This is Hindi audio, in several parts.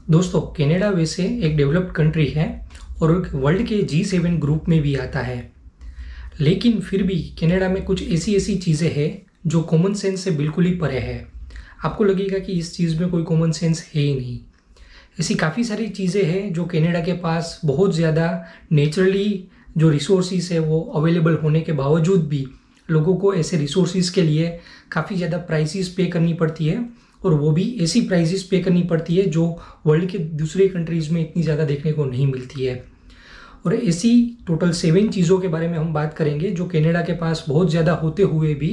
दोस्तों, कनाडा वैसे एक डेवलप्ड कंट्री है और वर्ल्ड के G7 ग्रुप में भी आता है। लेकिन फिर भी कनाडा में कुछ ऐसी ऐसी चीज़ें हैं जो कॉमन सेंस से बिल्कुल ही परे है। आपको लगेगा कि इस चीज़ में कोई कॉमन सेंस है ही नहीं। ऐसी काफ़ी सारी चीज़ें हैं जो कनाडा के पास बहुत ज़्यादा नेचुरली जो रिसोर्सेज है वो अवेलेबल होने के बावजूद भी लोगों को ऐसे रिसोर्सेज के लिए काफ़ी ज़्यादा प्राइसेस पे करनी पड़ती है, और वो भी ऐसी प्राइसेस पे करनी पड़ती है जो वर्ल्ड के दूसरे कंट्रीज़ में इतनी ज़्यादा देखने को नहीं मिलती है। और ऐसी टोटल 7 चीज़ों के बारे में हम बात करेंगे जो कनाडा के पास बहुत ज़्यादा होते हुए भी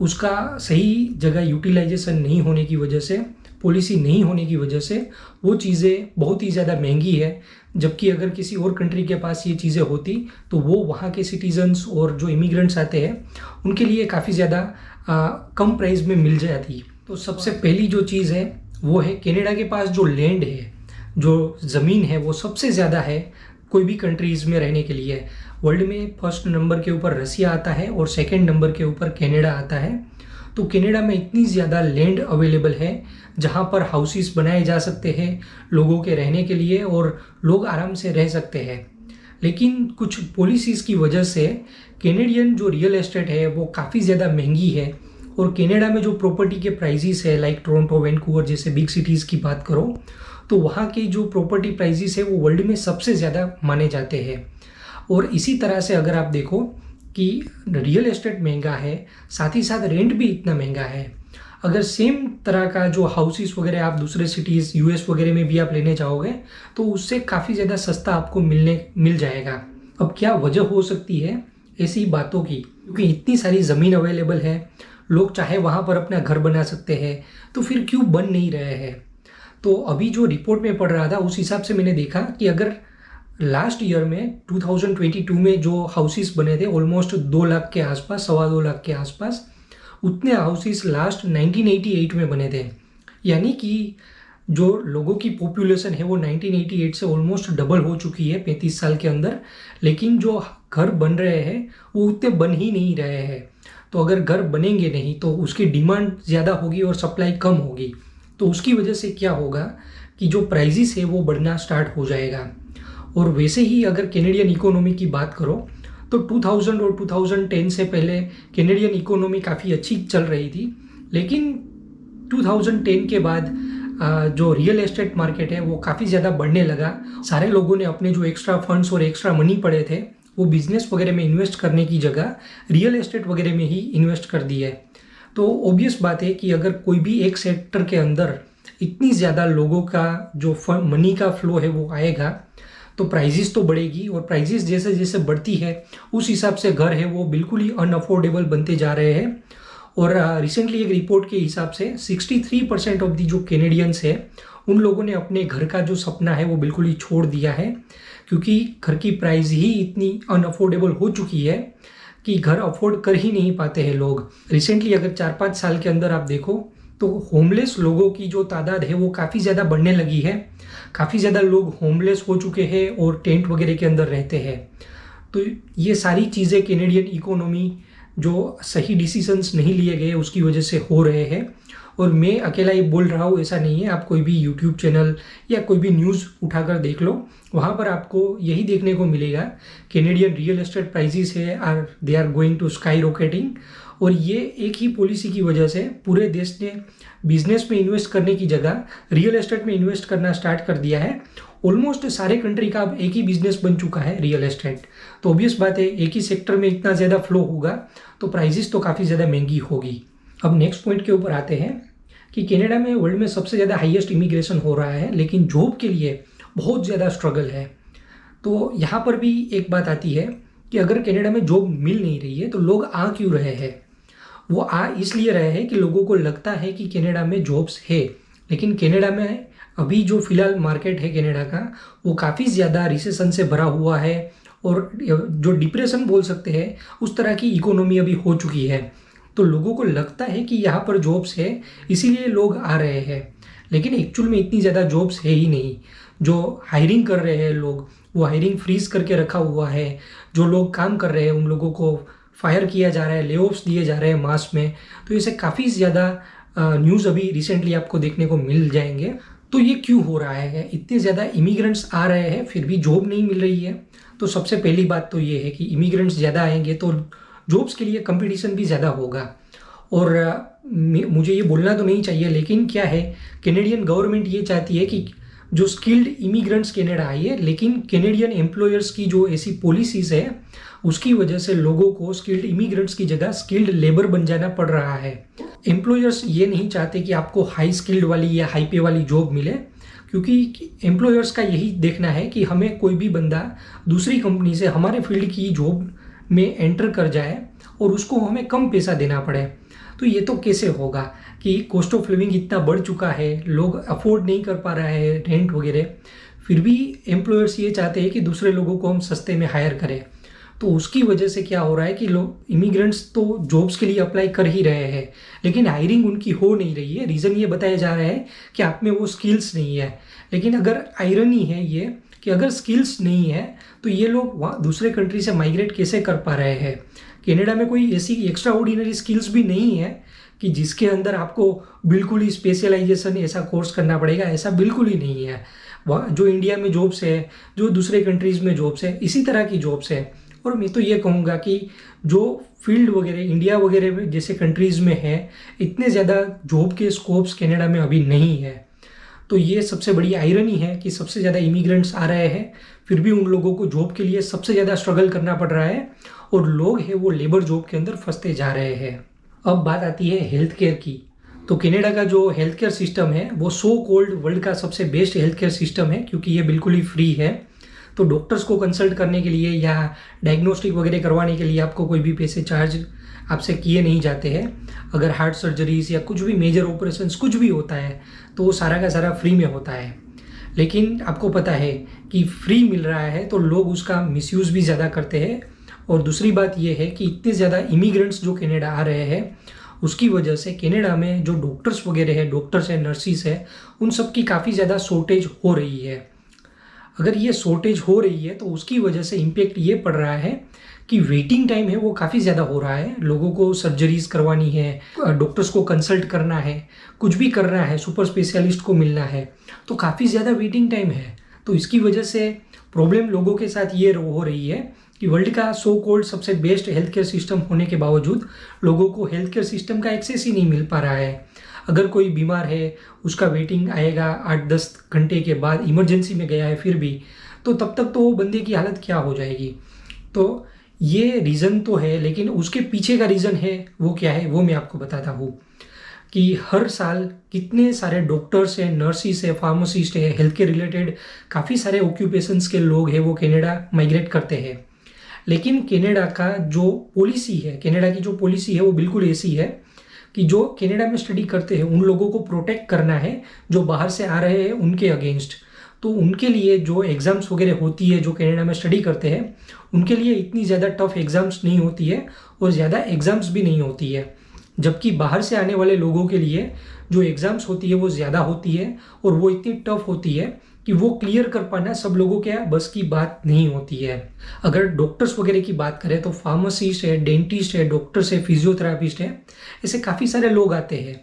उसका सही जगह यूटिलाइजेशन नहीं होने की वजह से, पॉलिसी नहीं होने की वजह से वो चीज़ें बहुत ही ज़्यादा महंगी है। जबकि अगर किसी और कंट्री के पास ये चीज़ें होती तो वो वहाँ के सिटीजन्स और जो इमिग्रेंट्स आते हैं उनके लिए काफ़ी ज़्यादा कम प्राइस में मिल जाती। तो सबसे पहली जो चीज़ है वो है कनाडा के पास जो लैंड है, जो ज़मीन है वो सबसे ज़्यादा है कोई भी कंट्रीज़ में रहने के लिए। वर्ल्ड में फर्स्ट नंबर के ऊपर रसिया आता है और सेकंड नंबर के ऊपर कनाडा आता है। तो कनाडा में इतनी ज़्यादा लैंड अवेलेबल है जहाँ पर हाउसेस बनाए जा सकते हैं लोगों के रहने के लिए और लोग आराम से रह सकते हैं। लेकिन कुछ पॉलिसीज़ की वजह से कैनेडियन जो रियल एस्टेट है वो काफ़ी ज़्यादा महंगी है। और कनाडा में जो प्रॉपर्टी के प्राइजेस है, लाइक टोरंटो, वैंकूवर जैसे बिग सिटीज़ की बात करो तो वहाँ के जो प्रॉपर्टी प्राइजेस है वो वर्ल्ड में सबसे ज़्यादा माने जाते हैं। और इसी तरह से अगर आप देखो कि रियल एस्टेट महंगा है, साथ ही साथ रेंट भी इतना महंगा है। अगर सेम तरह का जो हाउसेस वगैरह आप दूसरे सिटीज़ यूएस वगैरह में भी आप लेने जाओगे तो उससे काफ़ी ज़्यादा सस्ता आपको मिल जाएगा। अब क्या वजह हो सकती है ऐसी बातों की? क्योंकि इतनी सारी ज़मीन अवेलेबल है, लोग चाहे वहाँ पर अपना घर बना सकते हैं, तो फिर क्यों बन नहीं रहे हैं? तो अभी जो रिपोर्ट में पढ़ रहा था उस हिसाब से मैंने देखा कि अगर लास्ट ईयर में 2022 में जो हाउसेस बने थे ऑलमोस्ट 2 लाख के आसपास, 2.25 लाख के आसपास, उतने हाउसेस लास्ट 1988 में बने थे। यानी कि जो लोगों की पॉपुलेशन है वो 1988 से ऑलमोस्ट डबल हो चुकी है 35 साल के अंदर। लेकिन जो घर बन रहे हैं वो उतने बन ही नहीं रहे हैं। तो अगर घर बनेंगे नहीं तो उसकी डिमांड ज़्यादा होगी और सप्लाई कम होगी। तो उसकी वजह से क्या होगा कि जो प्राइजेस है वो बढ़ना स्टार्ट हो जाएगा। और वैसे ही अगर कैनेडियन इकोनॉमी की बात करो तो 2000 और 2010 से पहले कैनेडियन इकोनॉमी काफ़ी अच्छी चल रही थी। लेकिन 2010 के बाद जो रियल एस्टेट मार्केट है वो काफ़ी ज़्यादा बढ़ने लगा। सारे लोगों ने अपने जो एक्स्ट्रा फंड्स और एक्स्ट्रा मनी पड़े थे वो बिजनेस वगैरह में इन्वेस्ट करने की जगह रियल एस्टेट वगैरह में ही इन्वेस्ट कर दी है। तो ऑब्वियस बात है कि अगर कोई भी एक सेक्टर के अंदर इतनी ज़्यादा लोगों का जो मनी का फ्लो है वो आएगा तो प्राइजेस तो बढ़ेगी, और प्राइजेस जैसे जैसे बढ़ती है उस हिसाब से घर है वो बिल्कुल ही अनअफोर्डेबल बनते जा रहे हैं। और रिसेंटली एक रिपोर्ट के हिसाब से 63% ऑफ दी जो कैनेडियंस है उन लोगों ने अपने घर का जो सपना है वो बिल्कुल ही छोड़ दिया है, क्योंकि घर की प्राइस ही इतनी अनअफोर्डेबल हो चुकी है कि घर अफोर्ड कर ही नहीं पाते हैं लोग। रिसेंटली अगर 4-5 साल के अंदर आप देखो तो होमलेस लोगों की जो तादाद है वो काफ़ी ज़्यादा बढ़ने लगी है। काफ़ी ज़्यादा लोग होमलेस हो चुके हैं और टेंट वगैरह के अंदर रहते हैं। तो ये सारी चीज़ें कैनेडियन इकोनॉमी जो सही डिसीजंस नहीं लिए गए उसकी वजह से हो रहे हैं। और मैं अकेला ही बोल रहा हूँ ऐसा नहीं है। आप कोई भी यूट्यूब चैनल या कोई भी न्यूज़ उठाकर देख लो, वहाँ पर आपको यही देखने को मिलेगा कैनेडियन रियल एस्टेट प्राइजेस है they are going to skyrocketing. और ये एक ही पॉलिसी की वजह से पूरे देश ने बिजनेस में इन्वेस्ट करने की जगह रियल एस्टेट में इन्वेस्ट करना स्टार्ट कर दिया है। ऑलमोस्ट सारे कंट्री का अब एक ही बिजनेस बन चुका है रियल एस्टेट। तो ऑब्वियस बात है एक ही सेक्टर में इतना ज़्यादा फ्लो होगा तो प्राइजेस तो काफ़ी ज़्यादा महंगी होगी। अब नेक्स्ट पॉइंट के ऊपर आते हैं कि कनाडा में वर्ल्ड में सबसे ज़्यादा हाईएस्ट इमिग्रेशन हो रहा है, लेकिन जॉब के लिए बहुत ज़्यादा स्ट्रगल है। तो यहाँ पर भी एक बात आती है कि अगर कनाडा में जॉब मिल नहीं रही है तो लोग आ क्यों रहे हैं? वो आ इसलिए रहे हैं कि लोगों को लगता है कि कनाडा में जॉब्स है। लेकिन कनाडा में अभी जो फिलहाल मार्केट है कनाडा का वो काफ़ी ज़्यादा रिसेशन से भरा हुआ है, और जो डिप्रेशन बोल सकते हैं उस तरह की इकोनॉमी अभी हो चुकी है। तो लोगों को लगता है कि यहाँ पर जॉब्स है इसीलिए लोग आ रहे हैं, लेकिन एक्चुअल में इतनी ज़्यादा जॉब्स है ही नहीं। जो हायरिंग कर रहे हैं लोग वो हायरिंग फ्रीज करके रखा हुआ है। जो लोग काम कर रहे हैं उन लोगों को फायर किया जा रहा है, ले ऑफ्स दिए जा रहे हैं मास में। तो ऐसे काफ़ी ज़्यादा न्यूज़ अभी रिसेंटली आपको देखने को मिल जाएंगे। तो ये क्यों हो रहा है? इतने ज़्यादा इमिग्रेंट्स आ रहे हैं फिर भी जॉब नहीं मिल रही है। तो सबसे पहली बात तो ये है कि इमिग्रेंट्स ज़्यादा आएंगे तो जॉब्स के लिए कंपटीशन भी ज़्यादा होगा। और मुझे ये बोलना तो नहीं चाहिए, लेकिन क्या है, कैनेडियन गवर्नमेंट ये चाहती है कि जो स्किल्ड इमिग्रेंट्स कनाडा आइए, लेकिन कैनेडियन एम्प्लॉयर्स की जो ऐसी पॉलिसीज़ है उसकी वजह से लोगों को स्किल्ड इमिग्रेंट्स की जगह स्किल्ड लेबर बन जाना पड़ रहा है। एम्प्लॉयर्स ये नहीं चाहते कि आपको हाई स्किल्ड वाली या हाई पे वाली जॉब मिले, क्योंकि एम्प्लॉयर्स का यही देखना है कि हमें कोई भी बंदा दूसरी कंपनी से हमारे फील्ड की जॉब में एंटर कर जाए और उसको हमें कम पैसा देना पड़े। तो ये तो कैसे होगा कि कॉस्ट ऑफ लिविंग इतना बढ़ चुका है, लोग अफोर्ड नहीं कर पा रहे हैं रेंट वगैरह, फिर भी एम्प्लॉयर्स ये चाहते हैं कि दूसरे लोगों को हम सस्ते में हायर करें। तो उसकी वजह से क्या हो रहा है कि लोग इमिग्रेंट्स तो जॉब्स के लिए अप्लाई कर ही रहे हैं, लेकिन हायरिंग उनकी हो नहीं रही है। रीज़न ये बताया जा रहा है कि आप में वो स्किल्स नहीं है। लेकिन अगर आयरनी है ये कि अगर स्किल्स नहीं है तो ये लोग वहाँ दूसरे कंट्री से माइग्रेट कैसे कर पा रहे हैं? कनाडा में कोई ऐसी एक्स्ट्रा ऑर्डिनरी स्किल्स भी नहीं है कि जिसके अंदर आपको बिल्कुल ही स्पेशलाइजेशन ऐसा कोर्स करना पड़ेगा, ऐसा बिल्कुल ही नहीं है। वहाँ जो इंडिया में जॉब्स है, जो दूसरे कंट्रीज़ में जॉब्स है, इसी तरह की जॉब्स है। और मैं तो ये कहूँगा कि जो फील्ड वगैरह इंडिया वगैरह में जैसे कंट्रीज़ में है, इतने ज़्यादा जॉब के स्कोप्स कनाडा में अभी नहीं है। तो ये सबसे बड़ी आयरनी है कि सबसे ज़्यादा इमिग्रेंट्स आ रहे हैं, फिर भी उन लोगों को जॉब के लिए सबसे ज़्यादा स्ट्रगल करना पड़ रहा है और लोग हैं वो लेबर जॉब के अंदर फंसते जा रहे हैं। अब बात आती है हेल्थ केयर की। तो कनाडा का जो हेल्थ केयर सिस्टम है वो सो कॉल्ड वर्ल्ड का सबसे बेस्ट हेल्थ केयर सिस्टम है, क्योंकि ये बिल्कुल ही फ्री है। तो डॉक्टर्स को कंसल्ट करने के लिए या डायग्नोस्टिक वगैरह करवाने के लिए आपको कोई भी पैसे चार्ज आपसे किए नहीं जाते हैं। अगर हार्ट सर्जरीज या कुछ भी मेजर ऑपरेशंस कुछ भी होता है तो वो सारा का सारा फ्री में होता है। लेकिन आपको पता है कि फ्री मिल रहा है तो लोग उसका मिसयूज़ भी ज़्यादा करते हैं। और दूसरी बात यह है कि इतने ज़्यादा इमिग्रेंट्स जो कनाडा आ रहे हैं उसकी वजह से कनाडा में जो डॉक्टर्स वगैरह है, डॉक्टर्स है, नर्सिस है, उन सब की काफ़ी ज़्यादा शॉर्टेज हो रही है। अगर ये शॉर्टेज हो रही है तो उसकी वजह से इम्पेक्ट ये पड़ रहा है कि वेटिंग टाइम है वो काफ़ी ज़्यादा हो रहा है। लोगों को सर्जरीज करवानी है, डॉक्टर्स को कंसल्ट करना है, कुछ भी करना है, सुपर स्पेशलिस्ट को मिलना है, तो काफ़ी ज़्यादा वेटिंग टाइम है। तो इसकी वजह से प्रॉब्लम लोगों के साथ ये हो रही है कि वर्ल्ड का सो कॉल्ड सबसे बेस्ट हेल्थ केयर सिस्टम होने के बावजूद लोगों को हेल्थ केयर सिस्टम का एक्सेस ही नहीं मिल पा रहा है। अगर कोई बीमार है उसका वेटिंग आएगा 8-10 घंटे के बाद, इमरजेंसी में गया है फिर भी, तो तब तक तो वो बंदे की हालत क्या हो जाएगी। तो ये रीज़न तो है, लेकिन उसके पीछे का रीज़न है वो क्या है वो मैं आपको बताता हूँ कि हर साल कितने सारे डॉक्टर्स हैं, नर्सिस है, फार्मासिस्ट है, हेल्थ केयर रिलेटेड काफ़ी सारे ऑक्यूपेशंस के लोग हैं वो कनाडा माइग्रेट करते हैं। लेकिन कनाडा का जो पॉलिसी है, कनाडा की जो पॉलिसी है वो बिल्कुल ऐसी है कि जो कनाडा में स्टडी करते हैं उन लोगों को प्रोटेक्ट करना है जो बाहर से आ रहे हैं उनके अगेंस्ट। तो उनके लिए जो एग्ज़ाम्स वगैरह होती है जो कनाडा में स्टडी करते हैं उनके लिए इतनी ज़्यादा टफ एग्ज़ाम्स नहीं होती है और ज़्यादा एग्ज़ाम्स भी नहीं होती है। जबकि बाहर से आने वाले लोगों के लिए जो एग्ज़ाम्स होती है वो ज़्यादा होती है और वो इतनी टफ होती है कि वो क्लियर कर पाना सब लोगों के बस की बात नहीं होती है। अगर डॉक्टर्स वगैरह की बात करें तो फार्मासिस्ट है, डेंटिस्ट है, डॉक्टर्स है, फिजियोथेरापिस्ट है, ऐसे काफ़ी सारे लोग आते हैं।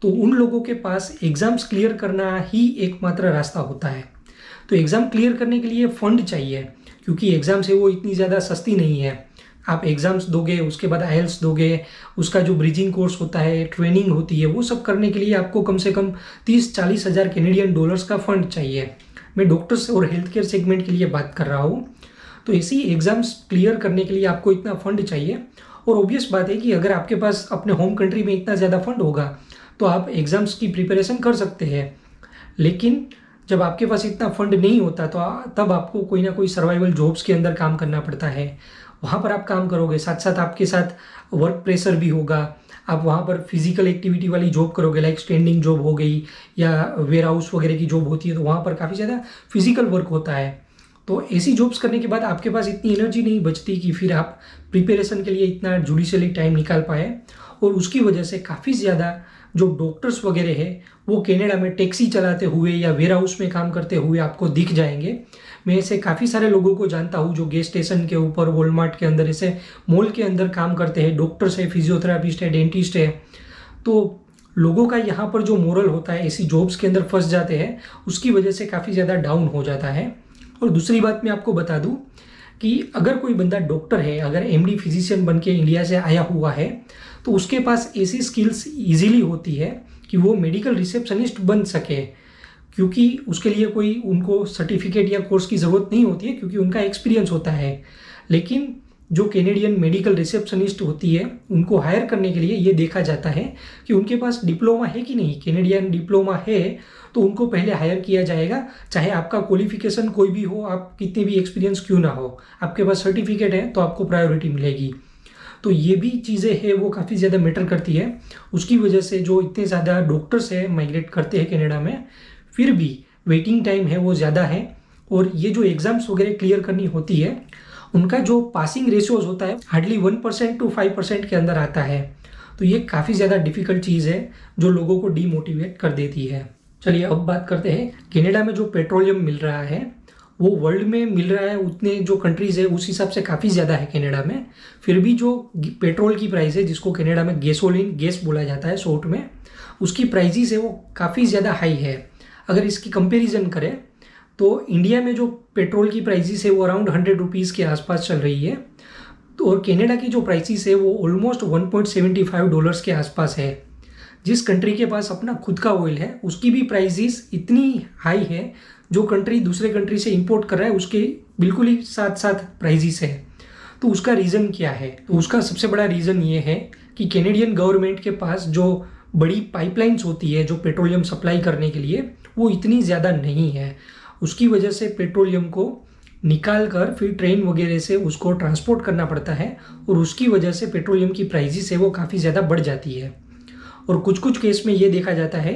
तो उन लोगों के पास एग्ज़ाम्स क्लियर करना ही एकमात्र रास्ता होता है। तो एग्ज़ाम क्लियर करने के लिए फ़ंड चाहिए, क्योंकि एग्ज़ाम्स है वो इतनी ज़्यादा सस्ती नहीं है। आप एग्ज़ाम्स दोगे, उसके बाद आईएलटीएस दोगे, उसका जो ब्रिजिंग कोर्स होता है, ट्रेनिंग होती है, वो सब करने के लिए आपको कम से कम 30-40 हज़ार कैनेडियन डॉलर्स का फ़ंड चाहिए। मैं डॉक्टर्स और हेल्थ केयर सेगमेंट के लिए बात कर रहा हूँ। तो ऐसी एग्ज़ाम्स क्लियर करने के लिए आपको इतना फ़ंड चाहिए। और ऑब्वियस बात है कि अगर आपके पास अपने होम कंट्री में इतना ज़्यादा फंड होगा तो आप एग्ज़ाम्स की प्रिपरेशन कर सकते हैं। लेकिन जब आपके पास इतना फंड नहीं होता तो तब आपको कोई ना कोई सर्वाइवल जॉब्स के अंदर काम करना पड़ता है। वहाँ पर आप काम करोगे, साथ साथ आपके साथ वर्क प्रेशर भी होगा। आप वहाँ पर फिजिकल एक्टिविटी वाली जॉब करोगे, लाइक स्टैंडिंग जॉब हो गई या वेयर हाउस वगैरह की जॉब होती है, तो वहाँ पर काफ़ी ज़्यादा फिजिकल वर्क होता है। तो ऐसी जॉब्स करने के बाद आपके पास इतनी एनर्जी नहीं बचती कि फिर आप प्रिपरेशन के लिए इतना जुडिशियली टाइम निकाल पाए। और उसकी वजह से काफ़ी ज़्यादा जो डॉक्टर्स वगैरह है वो कनाडा में टैक्सी चलाते हुए या वेयर हाउस में काम करते हुए आपको दिख जाएंगे। मैं ऐसे काफ़ी सारे लोगों को जानता हूँ जो गैस स्टेशन के ऊपर, वॉलमार्ट के अंदर, ऐसे मॉल के अंदर काम करते हैं। डॉक्टर्स है, फिजियोथेरापिस्ट है, डेंटिस्ट है। तो लोगों का यहाँ पर जो मोरल होता है ऐसी जॉब्स के अंदर फंस जाते हैं, उसकी वजह से काफ़ी ज़्यादा डाउन हो जाता है। और दूसरी बात मैं आपको बता दूं कि अगर कोई बंदा डॉक्टर है, अगर एमडी फिजिशियन बन के इंडिया से आया हुआ है, तो उसके पास ऐसी स्किल्स इजीली होती है कि वो मेडिकल रिसेप्शनिस्ट बन सके, क्योंकि उसके लिए कोई उनको सर्टिफिकेट या कोर्स की ज़रूरत नहीं होती है, क्योंकि उनका एक्सपीरियंस होता है। लेकिन जो कैनेडियन मेडिकल रिसेप्शनिस्ट होती है, उनको हायर करने के लिए ये देखा जाता है कि उनके पास डिप्लोमा है कि नहीं। कैनेडियन डिप्लोमा है तो उनको पहले हायर किया जाएगा, चाहे आपका क्वालिफिकेशन कोई भी हो, आप कितने भी एक्सपीरियंस क्यों ना हो, आपके पास सर्टिफिकेट है तो आपको प्रायोरिटी मिलेगी। तो ये भी चीज़ें हैं वो काफ़ी ज़्यादा मैटर करती है। उसकी वजह से जो इतने ज़्यादा डॉक्टर्स हैं माइग्रेट करते हैं कनाडा में, फिर भी वेटिंग टाइम है वो ज़्यादा है। और ये जो एग्ज़ाम्स वगैरह क्लियर करनी होती है, उनका जो पासिंग रेशियोज होता है हार्डली 1% to 5% के अंदर आता है। तो ये काफ़ी ज़्यादा डिफ़िकल्ट चीज़ है जो लोगों को डीमोटिवेट कर देती है। चलिए अब बात करते हैं कनाडा में जो पेट्रोलियम मिल रहा है वो वर्ल्ड में मिल रहा है, उतने जो कंट्रीज़ है उस हिसाब से काफ़ी ज़्यादा है कनाडा में। फिर भी जो पेट्रोल की प्राइस है, जिसको कनाडा में गैसोलीन गैस बोला जाता है शॉर्ट में, उसकी प्राइजेस है वो काफ़ी ज़्यादा हाई है। अगर इसकी कंपेरिजन करें तो इंडिया में जो पेट्रोल की प्राइसेस है वो अराउंड 100 रुपीज़ के आसपास चल रही है, तो और कनाडा की जो प्राइसेस है वो ऑलमोस्ट $1.75 के आसपास है। जिस कंट्री के पास अपना खुद का ऑयल है उसकी भी प्राइसेस इतनी हाई है, जो कंट्री दूसरे कंट्री से इंपोर्ट कर रहा है उसके बिल्कुल ही साथ साथ प्राइसेस है। तो उसका रीज़न क्या है? तो उसका सबसे बड़ा रीज़न ये है कि कैनेडियन गवर्नमेंट के पास जो बड़ी पाइपलाइंस होती है जो पेट्रोलियम सप्लाई करने के लिए, वो इतनी ज़्यादा नहीं है। उसकी वजह से पेट्रोलियम को निकाल कर फिर ट्रेन वगैरह से उसको ट्रांसपोर्ट करना पड़ता है, और उसकी वजह से पेट्रोलियम की प्राइसेस है वो काफ़ी ज़्यादा बढ़ जाती है। और कुछ कुछ केस में ये देखा जाता है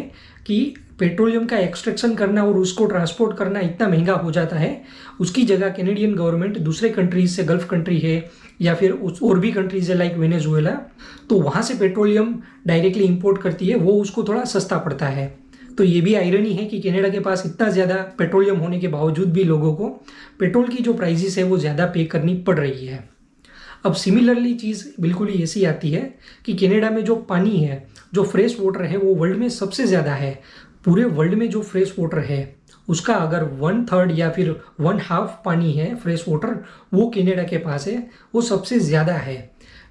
कि पेट्रोलियम का एक्सट्रैक्शन करना और उसको ट्रांसपोर्ट करना इतना महंगा हो जाता है, उसकी जगह कैनेडियन गवर्नमेंट दूसरे कंट्रीज से, गल्फ कंट्री है या फिर उस और भी कंट्रीज है लाइक वेनेजुएला, तो वहाँ से पेट्रोलियम डायरेक्टली इंपोर्ट करती है, वो उसको थोड़ा सस्ता पड़ता है। तो ये भी आयरनी है कि कनाडा के पास इतना ज़्यादा पेट्रोलियम होने के बावजूद भी लोगों को पेट्रोल की जो प्राइसेस है वो ज़्यादा पे करनी पड़ रही है। अब सिमिलरली चीज़ बिल्कुल ही ऐसी आती है कि कनाडा में जो पानी है, जो फ्रेश वाटर है, वो वर्ल्ड में सबसे ज़्यादा है। पूरे वर्ल्ड में जो फ्रेश वाटर है उसका अगर 1/3 या फिर 1/2 पानी है फ्रेश वाटर, वो कनाडा के पास है, वो सबसे ज़्यादा है।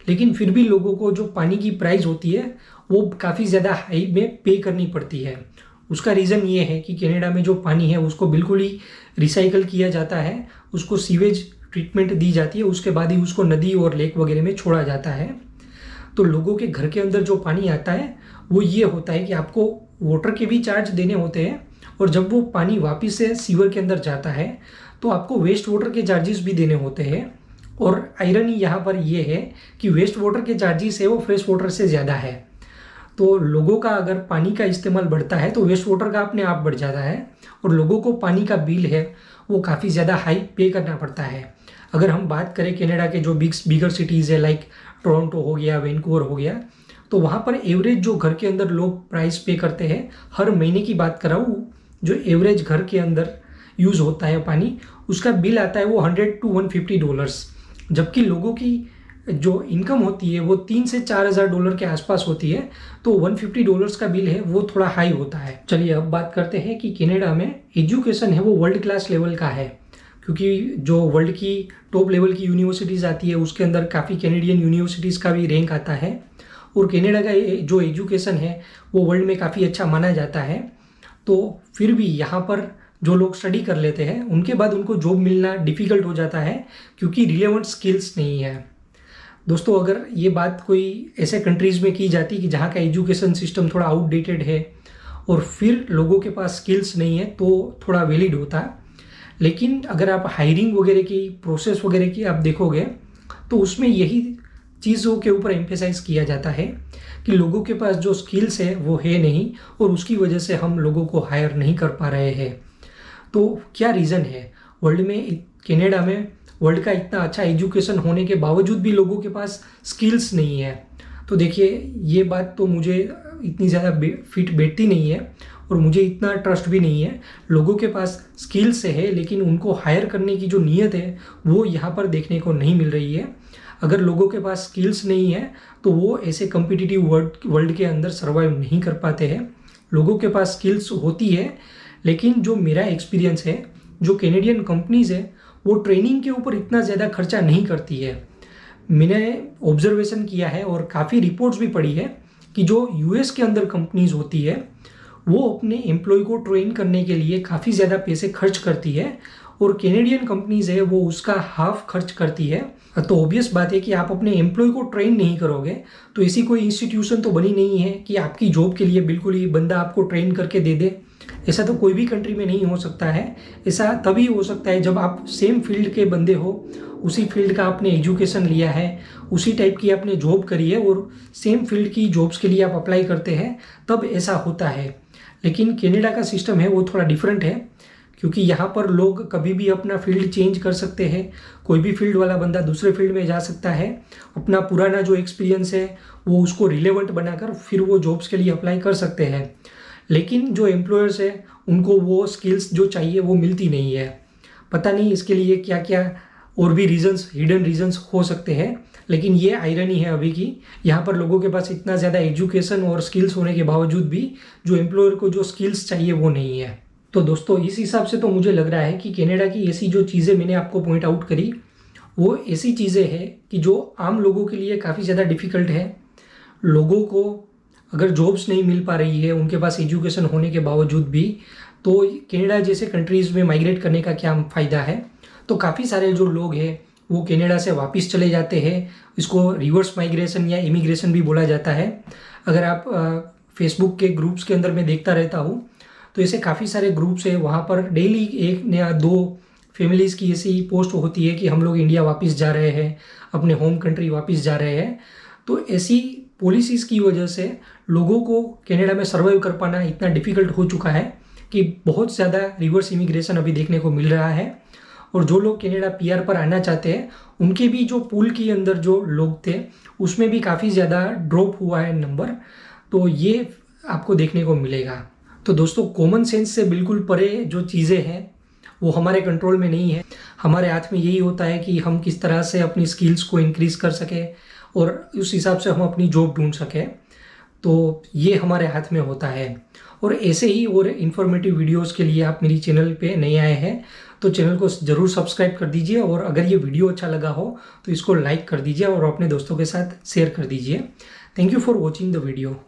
लेकिन फिर भी लोगों को जो पानी की प्राइस होती है वो काफ़ी ज़्यादा हाई में पे करनी पड़ती है। उसका रीज़न ये है कि कनाडा में जो पानी है उसको बिल्कुल ही रिसाइकल किया जाता है, उसको सीवेज ट्रीटमेंट दी जाती है, उसके बाद ही उसको नदी और लेक वगैरह में छोड़ा जाता है। तो लोगों के घर के अंदर जो पानी आता है वो ये होता है कि आपको वाटर के भी चार्ज देने होते हैं, और जब वो पानी वापस से सीवर के अंदर जाता है तो आपको वेस्ट वाटर के चार्जेस भी देने होते हैं। और आयरनी यहाँ पर ये है कि वेस्ट वाटर के चार्जेस है वो फ्रेश वाटर से ज़्यादा है। तो लोगों का अगर पानी का इस्तेमाल बढ़ता है तो वेस्ट वाटर का अपने आप बढ़ जाता है, और लोगों को पानी का बिल है वो काफ़ी ज़्यादा हाई पे करना पड़ता है। अगर हम बात करें कनाडा के जो बिगर सिटीज़ है लाइक टोरंटो हो गया, वैंकूवर हो गया, तो वहाँ पर एवरेज जो घर के अंदर लोग प्राइस पे करते हैं, हर महीने की बात कर रहा हूँ, जो एवरेज घर के अंदर यूज़ होता है पानी, उसका बिल आता है वो $100 to $150, जबकि लोगों की जो इनकम होती है वो $3,000 से $4,000 के आसपास होती है। तो $150 का बिल है वो थोड़ा हाई होता है। चलिए अब बात करते हैं कि कनाडा में एजुकेशन है वो वर्ल्ड क्लास लेवल का है, क्योंकि जो वर्ल्ड की टॉप लेवल की यूनिवर्सिटीज़ आती है उसके अंदर काफ़ी कैनेडियन यूनिवर्सिटीज़ का भी रैंक आता है, और कनाडा का जो एजुकेशन है वो वर्ल्ड में काफ़ी अच्छा माना जाता है। तो फिर भी यहाँ पर जो लोग स्टडी कर लेते हैं उनके बाद उनको जॉब मिलना डिफ़िकल्ट हो जाता है, क्योंकि रिलेवेंट स्किल्स नहीं है। दोस्तों, अगर ये बात कोई ऐसे कंट्रीज़ में की जाती कि जहाँ का एजुकेशन सिस्टम थोड़ा आउटडेटेड है और फिर लोगों के पास स्किल्स नहीं है, तो थोड़ा वैलिड होता। लेकिन अगर आप हायरिंग वगैरह की प्रोसेस वगैरह की आप देखोगे तो उसमें यही चीज़ों के ऊपर एम्फेसाइज किया जाता है कि लोगों के पास जो स्किल्स है वो है नहीं, और उसकी वजह से हम लोगों को हायर नहीं कर पा रहे हैं। तो क्या रीज़न है? वर्ल्ड में, कनाडा में वर्ल्ड का इतना अच्छा एजुकेशन होने के बावजूद भी लोगों के पास स्किल्स नहीं है। तो देखिए, ये बात तो मुझे इतनी ज़्यादा फिट बैठती नहीं है, और मुझे इतना ट्रस्ट भी नहीं है। लोगों के पास स्किल्स है लेकिन उनको हायर करने की जो नीयत है वो यहाँ पर देखने को नहीं मिल रही है। अगर लोगों के पास स्किल्स नहीं है तो वो ऐसे कम्पिटिटिव वर्ल्ड के अंदर सर्वाइव नहीं कर पाते हैं। लोगों के पास स्किल्स होती है, लेकिन जो मेरा एक्सपीरियंस है, जो कैनेडियन कंपनीज है वो ट्रेनिंग के ऊपर इतना ज़्यादा खर्चा नहीं करती है। मैंने ऑब्जर्वेशन किया है और काफ़ी रिपोर्ट्स भी पढ़ी है कि जो यूएस के अंदर कंपनीज होती है वो अपने एम्प्लॉय को ट्रेन करने के लिए काफ़ी ज़्यादा पैसे खर्च करती है, और कैनेडियन कंपनीज है वो उसका हाफ खर्च करती है। तो ऑब्वियस बात है कि आप अपने एम्प्लॉय को ट्रेन नहीं करोगे तो ऐसी कोई इंस्टीट्यूशन तो बनी नहीं है कि आपकी जॉब के लिए बिल्कुल ही बंदा आपको ट्रेन करके दे दे। ऐसा तो कोई भी कंट्री में नहीं हो सकता है। ऐसा तभी हो सकता है जब आप सेम फील्ड के बंदे हो, उसी फील्ड का आपने एजुकेशन लिया है, उसी टाइप की आपने जॉब करी है और सेम फील्ड की जॉब्स के लिए आप अप्लाई करते हैं, तब ऐसा होता है। लेकिन कनाडा का सिस्टम है वो थोड़ा डिफरेंट है, क्योंकि यहाँ पर लोग कभी भी अपना फील्ड चेंज कर सकते हैं। कोई भी फील्ड वाला बंदा दूसरे फील्ड में जा सकता है, अपना पुराना जो एक्सपीरियंस है वो उसको रिलेवेंट बनाकर फिर वो जॉब्स के लिए अप्लाई कर सकते हैं। लेकिन जो एम्प्लॉयर्स है उनको वो स्किल्स जो चाहिए वो मिलती नहीं है। पता नहीं इसके लिए क्या क्या और भी रीजंस, हिडन रीजंस हो सकते हैं, लेकिन ये आयरनी है अभी की। यहाँ पर लोगों के पास इतना ज़्यादा एजुकेशन और स्किल्स होने के बावजूद भी जो एम्प्लॉयर को जो स्किल्स चाहिए वो नहीं है। तो दोस्तों इस हिसाब से तो मुझे लग रहा है कि कनाडा की ऐसी जो चीज़ें मैंने आपको पॉइंट आउट करी वो ऐसी चीज़ें हैं कि जो आम लोगों के लिए काफ़ी ज़्यादा डिफ़िकल्ट है। लोगों को अगर जॉब्स नहीं मिल पा रही है उनके पास एजुकेशन होने के बावजूद भी, तो कनाडा जैसे कंट्रीज़ में माइग्रेट करने का क्या फ़ायदा है। तो काफ़ी सारे जो लोग हैं वो कनाडा से वापस चले जाते हैं। इसको रिवर्स माइग्रेशन या इमिग्रेशन भी बोला जाता है। अगर आप फेसबुक के ग्रुप्स के अंदर मैं देखता रहता हूँ तो ऐसे काफ़ी सारे ग्रुप्स है, वहाँ पर डेली 1 या 2 फैमिलीज़ की ऐसी पोस्ट होती है कि हम लोग इंडिया वापस जा रहे हैं, अपने होम कंट्री वापस जा रहे हैं। तो ऐसी पॉलिसीज़ की वजह से लोगों को कनाडा में सर्वाइव कर पाना इतना डिफ़िकल्ट हो चुका है कि बहुत ज़्यादा रिवर्स इमिग्रेशन अभी देखने को मिल रहा है। और जो लोग कनाडा पीआर पर आना चाहते हैं उनके भी जो पूल के अंदर जो लोग थे उसमें भी काफ़ी ज़्यादा ड्रॉप हुआ है नंबर। तो ये आपको देखने को मिलेगा। तो दोस्तों कॉमन सेंस से बिल्कुल परे जो चीज़ें हैं वो हमारे कंट्रोल में नहीं है। हमारे हाथ में यही होता है कि हम किस तरह से अपनी स्किल्स को इंक्रीज़ कर सकें और उस हिसाब से हम अपनी जॉब ढूंढ सकें। तो ये हमारे हाथ में होता है। और ऐसे ही और इन्फॉर्मेटिव वीडियोस के लिए आप मेरी चैनल पे नए आए हैं तो चैनल को ज़रूर सब्सक्राइब कर दीजिए, और अगर ये वीडियो अच्छा लगा हो तो इसको लाइक कर दीजिए और अपने दोस्तों के साथ शेयर कर दीजिए। Thank you for watching the video.